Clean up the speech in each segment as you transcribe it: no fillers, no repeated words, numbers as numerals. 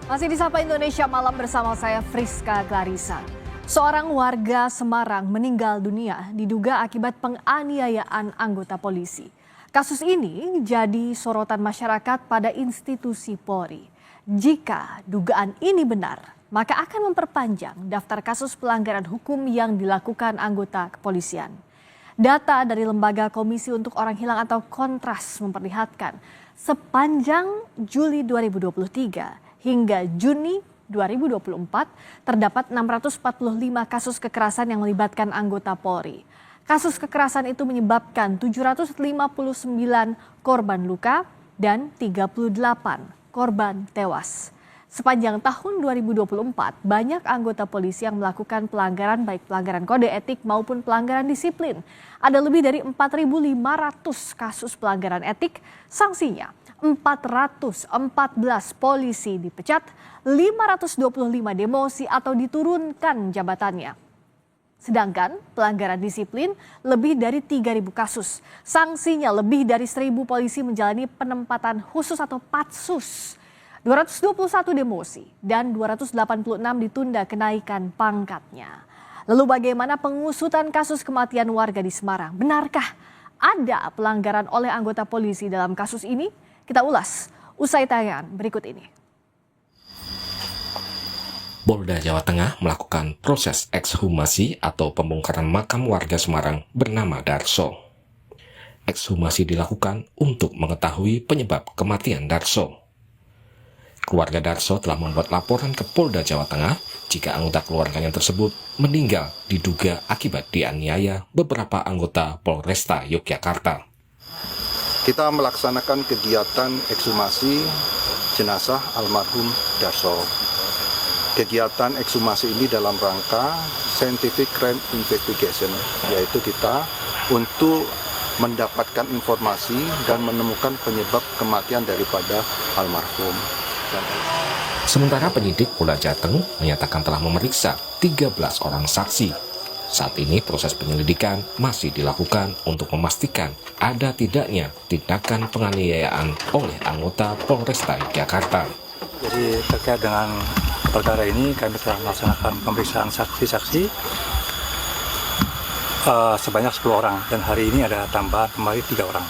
Masih di Sapa Indonesia Malam bersama saya Friska Clarissa. Seorang warga Semarang meninggal dunia diduga akibat penganiayaan anggota polisi. Kasus ini jadi sorotan masyarakat pada institusi Polri. Jika dugaan ini benar, maka akan memperpanjang daftar kasus pelanggaran hukum yang dilakukan anggota kepolisian. Data dari Lembaga Komisi untuk Orang Hilang atau Kontras memperlihatkan sepanjang Juli 2023 hingga Juni 2024 terdapat 645 kasus kekerasan yang melibatkan anggota Polri. Kasus kekerasan itu menyebabkan 759 korban luka dan 38 korban tewas. Sepanjang tahun 2024, banyak anggota polisi yang melakukan pelanggaran baik pelanggaran kode etik maupun pelanggaran disiplin. Ada lebih dari 4.500 kasus pelanggaran etik, sanksinya 414 polisi dipecat, 525 demosi atau diturunkan jabatannya. Sedangkan pelanggaran disiplin lebih dari 3.000 kasus. Sanksinya lebih dari 1.000 polisi menjalani penempatan khusus atau patsus. 221 demosi dan 286 ditunda kenaikan pangkatnya. Lalu bagaimana pengusutan kasus kematian warga di Semarang? Benarkah ada pelanggaran oleh anggota polisi dalam kasus ini? Kita ulas usai tayangan berikut ini. Polda Jawa Tengah melakukan proses ekshumasi atau pembongkaran makam warga Semarang bernama Darso. Ekshumasi dilakukan untuk mengetahui penyebab kematian Darso. Keluarga Darso telah membuat laporan ke Polda Jawa Tengah jika anggota keluarganya tersebut meninggal diduga akibat dianiaya beberapa anggota Polresta Yogyakarta. Kita melaksanakan kegiatan ekshumasi jenazah almarhum Darso. Kegiatan ekshumasi ini dalam rangka scientific crime investigation, yaitu kita untuk mendapatkan informasi dan menemukan penyebab kematian daripada almarhum. Sementara penyidik Polda Jateng menyatakan telah memeriksa 13 orang saksi. Saat ini proses penyelidikan masih dilakukan untuk memastikan ada tidaknya tindakan penganiayaan oleh anggota Polresta Yogyakarta. Jadi terkait dengan perkara ini kami telah melaksanakan pemeriksaan saksi-saksi sebanyak 10 orang dan hari ini ada tambahan kembali 3 orang.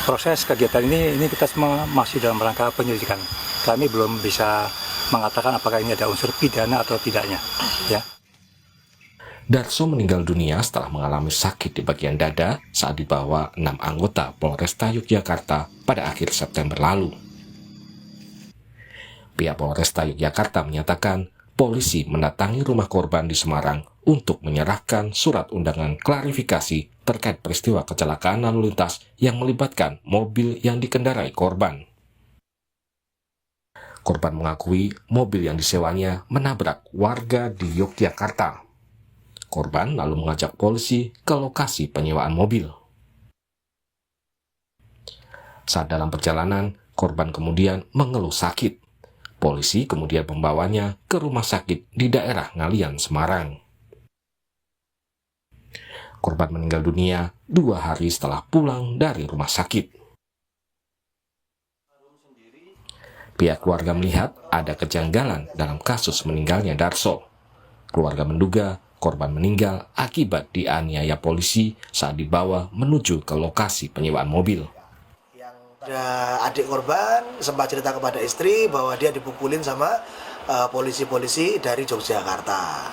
Proses kegiatan ini kita semua masih dalam rangka penyelidikan. Kami belum bisa mengatakan apakah ini ada unsur pidana atau tidaknya. Ya. Darso meninggal dunia setelah mengalami sakit di bagian dada saat dibawa 6 anggota Polresta Yogyakarta pada akhir September lalu. Pihak Polresta Yogyakarta menyatakan polisi mendatangi rumah korban di Semarang untuk menyerahkan surat undangan klarifikasi terkait peristiwa kecelakaan lalu lintas yang melibatkan mobil yang dikendarai korban. Korban mengakui mobil yang disewanya menabrak warga di Yogyakarta. Korban lalu mengajak polisi ke lokasi penyewaan mobil. Saat dalam perjalanan, korban kemudian mengeluh sakit. Polisi kemudian membawanya ke rumah sakit di daerah Ngalian, Semarang. Korban meninggal dunia 2 hari setelah pulang dari rumah sakit. Pihak keluarga melihat ada kejanggalan dalam kasus meninggalnya Darso. Keluarga menduga korban meninggal akibat dianiaya polisi saat dibawa menuju ke lokasi penyewaan mobil. Ada adik korban sempat cerita kepada istri bahwa dia dipukulin sama polisi-polisi dari Yogyakarta.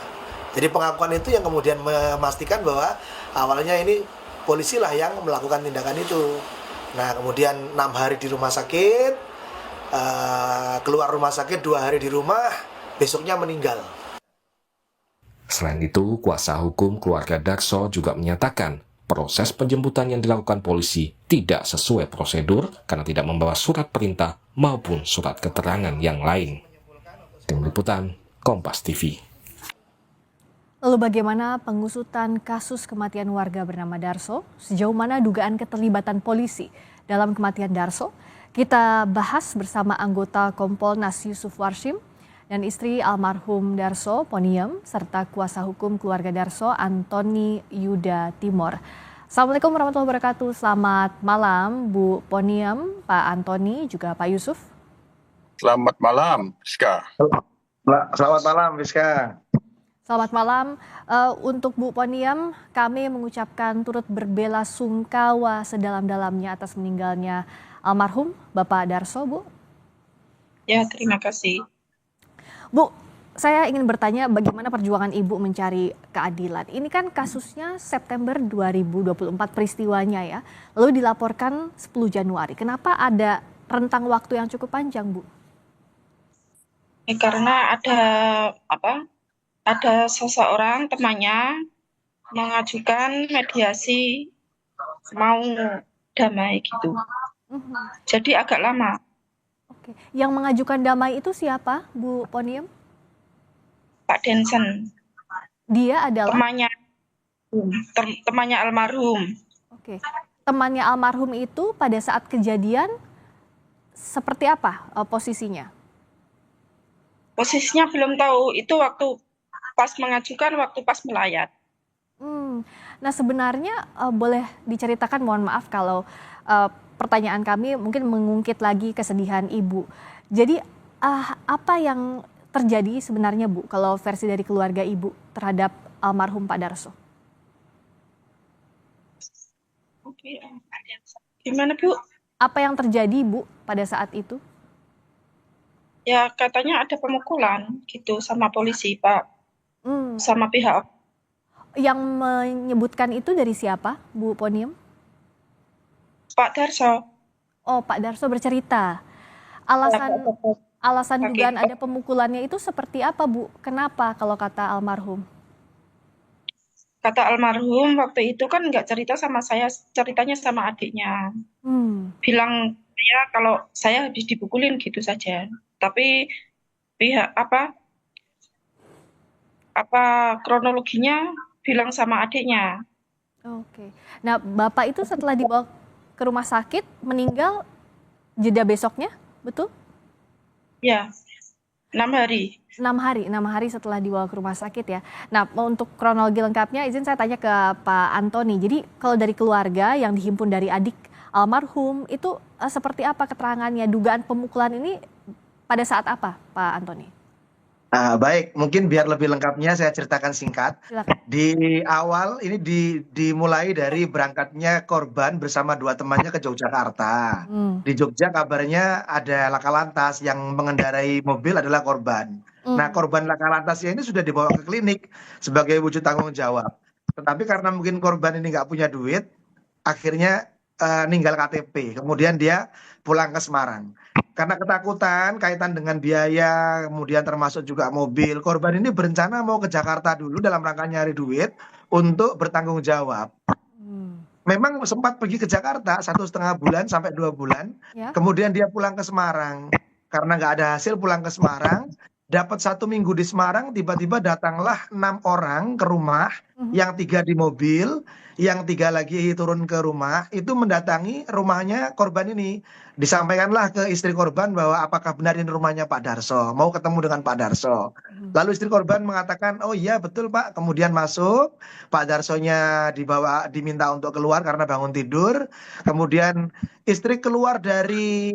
Jadi pengakuan itu yang kemudian memastikan bahwa awalnya ini polisi lah yang melakukan tindakan itu. Nah kemudian 6 hari di rumah sakit, keluar rumah sakit 2 hari di rumah, besoknya meninggal. Selain itu, kuasa hukum keluarga Darso juga menyatakan proses penjemputan yang dilakukan polisi tidak sesuai prosedur karena tidak membawa surat perintah maupun surat keterangan yang lain. Tim Liputan, Kompas TV. Lalu bagaimana pengusutan kasus kematian warga bernama Darso? Sejauh mana dugaan keterlibatan polisi dalam kematian Darso? Kita bahas bersama anggota Kompolnas Yusuf Warshim dan istri almarhum Darso, Poniem, serta kuasa hukum keluarga Darso, Antoni Yuda Timor. Assalamualaikum warahmatullahi wabarakatuh. Selamat malam Bu Poniem, Pak Antoni, juga Pak Yusuf. Selamat malam, Rizka. Selamat malam, Rizka. Selamat malam. Untuk Bu Poniam, kami mengucapkan turut berbela-sungkawa sedalam-dalamnya atas meninggalnya almarhum Bapak Darso, Bu. Ya, terima kasih. Bu, saya ingin bertanya bagaimana perjuangan Ibu mencari keadilan. Ini kan kasusnya September 2024 peristiwanya ya, lalu dilaporkan 10 Januari. Kenapa ada rentang waktu yang cukup panjang, Bu? Ya, karena ada seseorang temannya mengajukan mediasi mau damai gitu. Jadi agak lama. Oke. Yang mengajukan damai itu siapa, Bu Poniam? Pak Densen, Dia adalah temannya almarhum. Oke. Temannya almarhum itu pada saat kejadian seperti apa posisinya? Posisinya belum tahu, itu waktu pas mengajukan, waktu pas melayat. Nah sebenarnya boleh diceritakan, mohon maaf kalau pertanyaan kami mungkin mengungkit lagi kesedihan Ibu. Jadi apa yang terjadi sebenarnya, Bu, kalau versi dari keluarga Ibu terhadap almarhum Pak Darso? Oke. Gimana, Bu? Apa yang terjadi, Bu, pada saat itu? Ya katanya ada pemukulan gitu sama polisi, Pak. Sama pihak. Yang menyebutkan itu dari siapa, Bu Poniam? Pak Darso. Oh, Pak Darso bercerita. Alasan dugaan ada pemukulannya itu seperti apa, Bu? Kenapa kalau kata almarhum? Kata almarhum waktu itu kan nggak cerita sama saya, ceritanya sama adiknya. Bilang ya kalau saya habis dipukulin gitu saja. Tapi pihak kronologinya bilang sama adiknya. Oke. Nah, Bapak itu setelah dibawa ke rumah sakit meninggal jeda besoknya, betul? Ya, 6 hari. 6 hari setelah dibawa ke rumah sakit ya. Nah, untuk kronologi lengkapnya izin saya tanya ke Pak Antoni. Jadi kalau dari keluarga yang dihimpun dari adik almarhum itu seperti apa keterangannya? Dugaan pemukulan ini pada saat apa, Pak Antoni? Baik, mungkin biar lebih lengkapnya saya ceritakan singkat. Silakan. Di awal ini dimulai dari berangkatnya korban bersama 2 temannya ke Yogyakarta. Di Jogja kabarnya ada laka lantas, yang mengendarai mobil adalah korban. Nah, korban laka lantasnya ini sudah dibawa ke klinik sebagai wujud tanggung jawab. Tetapi karena mungkin korban ini nggak punya duit, akhirnya ninggal KTP. Kemudian dia pulang ke Semarang. Karena ketakutan kaitan dengan biaya, kemudian termasuk juga mobil, korban ini berencana mau ke Jakarta dulu dalam rangka nyari duit untuk bertanggung jawab. Memang sempat pergi ke Jakarta 1,5 bulan sampai 2 bulan, kemudian dia pulang ke Semarang. Karena nggak ada hasil pulang ke Semarang, dapat 1 minggu di Semarang, tiba-tiba datanglah 6 orang ke rumah, yang 3 di mobil, yang 3 lagi turun ke rumah, itu mendatangi rumahnya korban ini. Disampaikanlah ke istri korban bahwa apakah benar ini rumahnya Pak Darso, mau ketemu dengan Pak Darso. Lalu istri korban mengatakan, oh iya betul Pak. Kemudian masuk, Pak Darsonya diminta untuk keluar karena bangun tidur. Kemudian istri keluar dari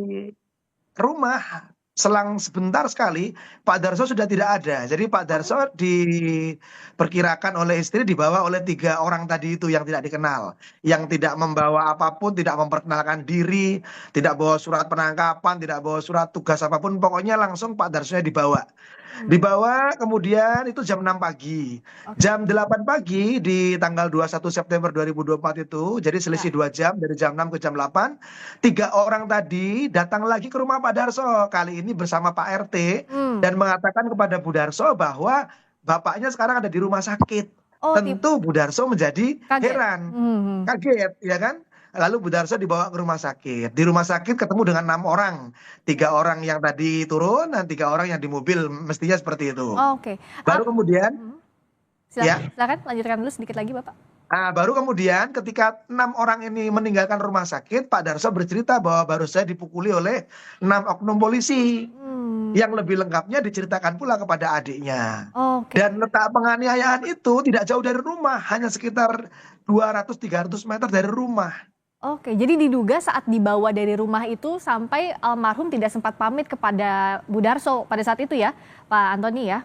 rumah, selang sebentar sekali Pak Darso sudah tidak ada. Jadi Pak Darso diperkirakan oleh istri dibawa oleh 3 orang tadi itu yang tidak dikenal, yang tidak membawa apapun, tidak memperkenalkan diri, tidak bawa surat penangkapan, tidak bawa surat tugas apapun, pokoknya langsung Pak Darsonya dibawa. Kemudian itu jam 6 pagi. Jam 8 pagi di tanggal 21 September 2024 itu, jadi selisih 2 jam dari jam 6 ke jam 8, 3 orang tadi datang lagi ke rumah Pak Darso, kali ini bersama Pak RT, dan mengatakan kepada Bu Darso bahwa bapaknya sekarang ada di rumah sakit. Tentu Bu Darso menjadi heran, kaget, ya kan? Lalu Bu Darso dibawa ke rumah sakit. Di rumah sakit ketemu dengan 6 orang. 3 orang yang tadi turun dan 3 orang yang di mobil, mestinya seperti itu. Baru kemudian, silakan lanjutkan dulu sedikit lagi Bapak. Baru kemudian ketika 6 orang ini meninggalkan rumah sakit, Pak Darso bercerita bahwa baru saya dipukuli oleh 6 oknum polisi. Yang lebih lengkapnya diceritakan pula kepada adiknya. Dan letak penganiayaan itu tidak jauh dari rumah, hanya sekitar 200-300 meter dari rumah. Oke, jadi diduga saat dibawa dari rumah itu sampai almarhum tidak sempat pamit kepada Bu Darso pada saat itu ya, Pak Antoni ya?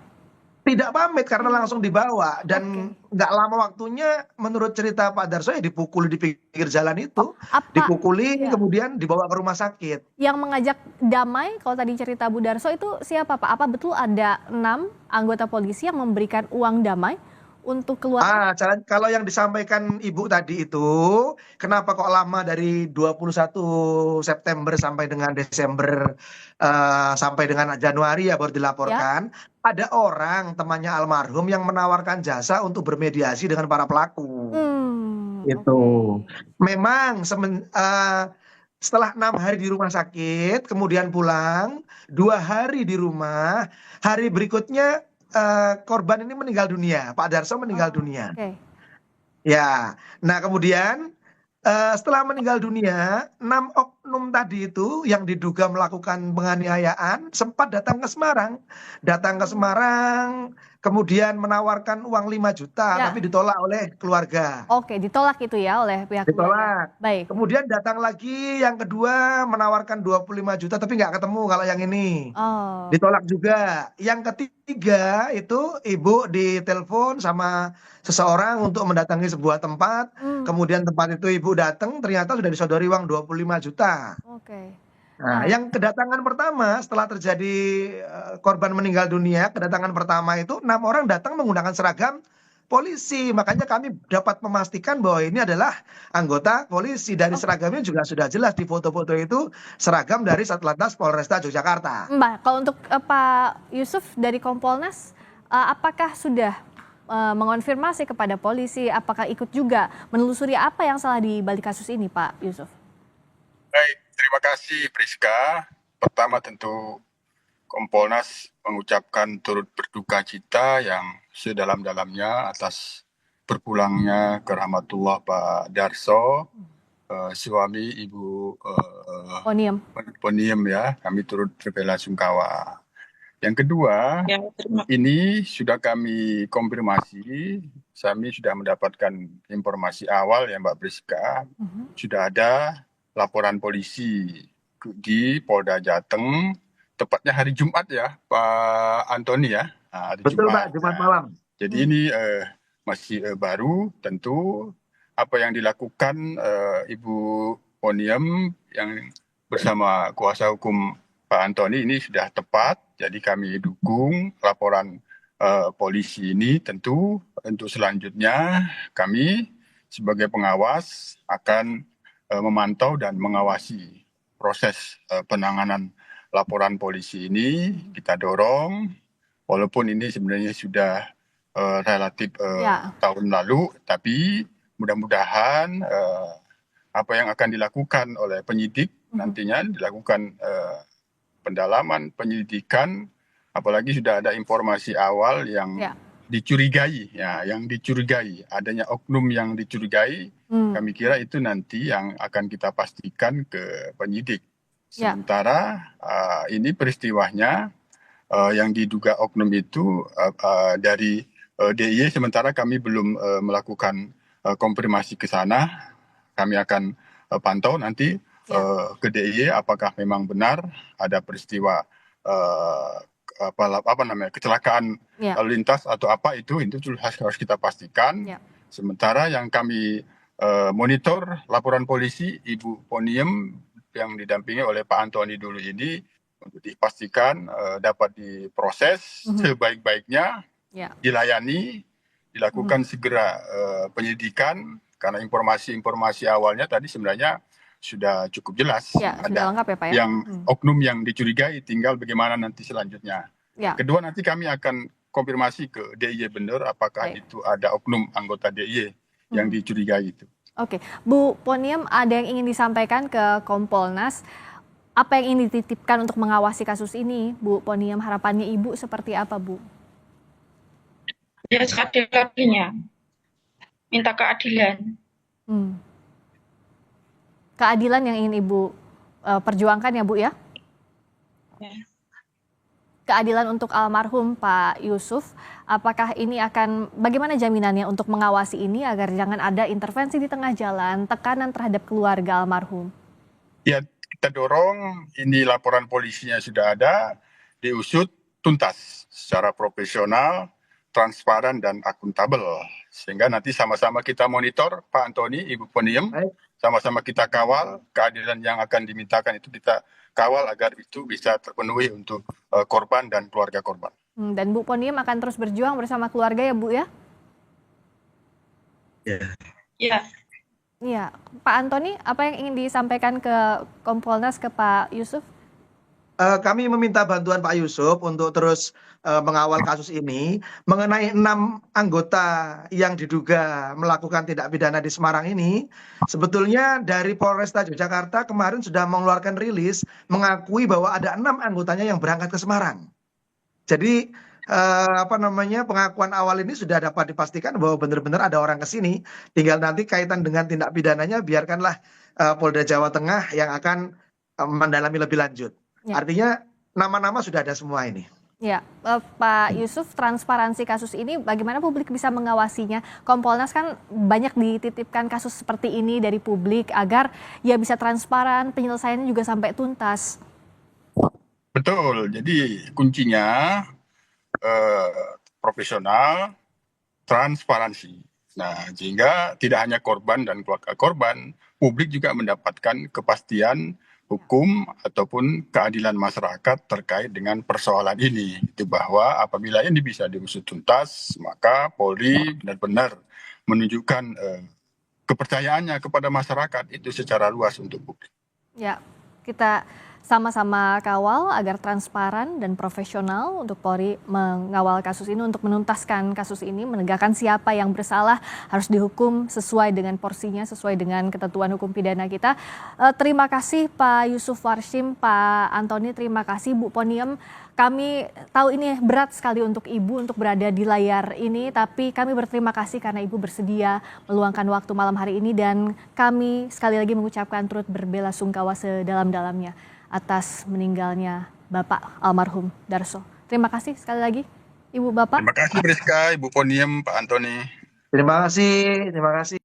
Tidak pamit karena Hmm, langsung dibawa dan oke. nggak lama waktunya menurut cerita Pak Darso ya dipukuli di pinggir jalan Oh, itu, apa dipukuli ya, kemudian dibawa ke rumah sakit. yang mengajak damai kalau tadi cerita Bu Darso itu siapa Pak? Apa betul ada 6 anggota polisi yang memberikan uang damai untuk keluarga? Kalau yang disampaikan Ibu tadi itu, kenapa kok lama dari 21 September sampai dengan Desember, sampai dengan Januari ya baru Ya? dilaporkan, ada orang temannya almarhum yang menawarkan jasa untuk bermediasi dengan para pelaku. Itu. Oke. Memang setelah 6 hari di rumah sakit, kemudian pulang, 2 hari di rumah, hari berikutnya korban ini meninggal dunia, Pak Darso meninggal Oh, dunia. oke. Ya, nah kemudian setelah meninggal dunia, 6 oknum tadi itu yang diduga melakukan penganiayaan sempat datang ke Semarang. Datang ke Hmm, Semarang, kemudian menawarkan uang 5 juta, tapi ya, ditolak oleh keluarga. oke, ditolak itu ya oleh pihak keluarga. Ditolak. Baik. Kemudian datang lagi yang kedua menawarkan 25 juta, tapi nggak ketemu kalau yang ini. Oh, Ditolak juga. Yang ketiga itu ibu ditelepon sama seseorang untuk mendatangi sebuah tempat. hmm, Kemudian tempat itu ibu datang ternyata sudah disodori uang 25 juta. oke. Nah, Nah, yang kedatangan pertama setelah terjadi korban meninggal dunia, kedatangan pertama itu 6 orang datang menggunakan seragam polisi. Makanya kami dapat memastikan bahwa ini adalah anggota polisi. Dari oke. seragamnya juga sudah jelas di foto-foto itu seragam dari Satlantas Polresta Yogyakarta. Mbak, kalau untuk Pak Yusuf dari Kompolnas, apakah sudah mengonfirmasi kepada polisi, apakah ikut juga menelusuri apa yang salah di balik kasus ini, Pak Yusuf? Baik, terima kasih Priska. Pertama tentu Kompolnas mengucapkan turut berduka cita yang sedalam-dalamnya atas berpulangnya ke rahmatullah Pak Darso, suami Ibu Oniem. Poniem ya. Kami turut berbelasungkawa. Yang kedua, Ya, terima ini sudah kami konfirmasi, kami sudah mendapatkan informasi awal ya Mbak Priska, sudah ada laporan polisi di Polda Jateng, tepatnya hari Jumat ya Pak Antoni ya, hari Betul Jumat. Pak, Jumat malam. Jadi ini masih baru, tentu apa yang dilakukan Ibu Poniem yang bersama kuasa hukum Pak Antoni ini sudah tepat. Jadi kami dukung laporan polisi ini. Tentu untuk selanjutnya kami sebagai pengawas akan memantau dan mengawasi proses penanganan laporan polisi ini. Kita dorong, walaupun ini sebenarnya sudah relatif Ya, tahun lalu, tapi mudah-mudahan apa yang akan dilakukan oleh penyidik nantinya dilakukan pendalaman, penyelidikan, apalagi sudah ada informasi awal yang ya. dicurigai, ya, yang dicurigai, adanya oknum yang dicurigai, kami kira itu nanti yang akan kita pastikan ke penyidik. Ya. Sementara ini peristiwanya yang diduga oknum itu dari DIY, sementara kami belum melakukan konfirmasi ke sana. Kami akan pantau nanti ke DIY apakah memang benar ada peristiwa kecelakaan lalu lintas atau apa itu harus kita pastikan. Ya. Sementara yang kami monitor laporan polisi Ibu Poniem yang didampingi oleh Pak Antoni dulu ini untuk dipastikan dapat diproses sebaik-baiknya, dilayani, dilakukan segera penyelidikan, karena informasi-informasi awalnya tadi sebenarnya sudah cukup jelas. Ya, sudah lengkap ya Pak ya? Yang oknum yang dicurigai, tinggal bagaimana nanti selanjutnya. Ya. Kedua, nanti kami akan konfirmasi ke DIY benar apakah itu ada oknum anggota DIY yang dicurigai itu. Oke, Bu Poniem, ada yang ingin disampaikan ke Kompolnas? Apa yang ingin dititipkan untuk mengawasi kasus ini, Bu Poniem? Harapannya Ibu seperti apa, Bu? Ya, seadil-adilnya. Minta keadilan. Keadilan yang ingin Ibu perjuangkan ya, Bu ya? Ya. keadilan untuk almarhum Pak Yusuf. Apakah ini akan, bagaimana jaminannya untuk mengawasi ini agar jangan ada intervensi di tengah jalan, tekanan terhadap keluarga almarhum? Ya, kita dorong, ini laporan polisinya sudah ada, diusut tuntas secara profesional, transparan, dan akuntabel. Sehingga nanti sama-sama kita monitor, Pak Antoni, Ibu Poniem, sama-sama kita kawal keadilan yang akan dimintakan itu kita kawal agar itu bisa terpenuhi untuk korban dan keluarga korban. Dan Bu Poniem akan terus berjuang bersama keluarga ya Bu ya? Ya. Iya, Pak Antoni, apa yang ingin disampaikan ke Kompolnas, ke Pak Yusuf? Kami meminta bantuan Pak Yusuf untuk terus mengawal kasus ini. Mengenai 6 anggota yang diduga melakukan tindak pidana di Semarang ini, sebetulnya dari Polresta Yogyakarta kemarin sudah mengeluarkan rilis mengakui bahwa ada 6 anggotanya yang berangkat ke Semarang. Jadi pengakuan awal ini sudah dapat dipastikan bahwa benar-benar ada orang ke sini. Tinggal nanti kaitan dengan tindak pidananya biarkanlah Polda Jawa Tengah yang akan mendalami lebih lanjut. Ya. Artinya nama-nama sudah ada semua ini. Ya, Pak Yusuf, transparansi kasus ini bagaimana publik bisa mengawasinya? Kompolnas kan banyak dititipkan kasus seperti ini dari publik agar ya bisa transparan, penyelesaiannya juga sampai tuntas. Betul, jadi kuncinya profesional, transparansi. Nah, sehingga tidak hanya korban dan keluarga korban, publik juga mendapatkan kepastian hukum ataupun keadilan masyarakat terkait dengan persoalan ini. Itu bahwa apabila ini bisa diusut tuntas, maka Polri benar-benar menunjukkan kepercayaannya kepada masyarakat itu secara luas untuk publik. Ya, kita sama-sama kawal agar transparan dan profesional untuk Polri mengawal kasus ini, untuk menuntaskan kasus ini, menegakkan siapa yang bersalah harus dihukum sesuai dengan porsinya, sesuai dengan ketentuan hukum pidana kita. Terima kasih Pak Yusuf Warshim, Pak Antoni, terima kasih Bu Poniem. Kami tahu ini berat sekali untuk Ibu untuk berada di layar ini, tapi kami berterima kasih karena Ibu bersedia meluangkan waktu malam hari ini, dan kami sekali lagi mengucapkan turut berbelasungkawa sedalam-dalamnya atas meninggalnya Bapak almarhum Darso. Terima kasih sekali lagi Ibu Bapak. Terima kasih Priska, Ibu Poniem, Pak Antoni. Terima kasih.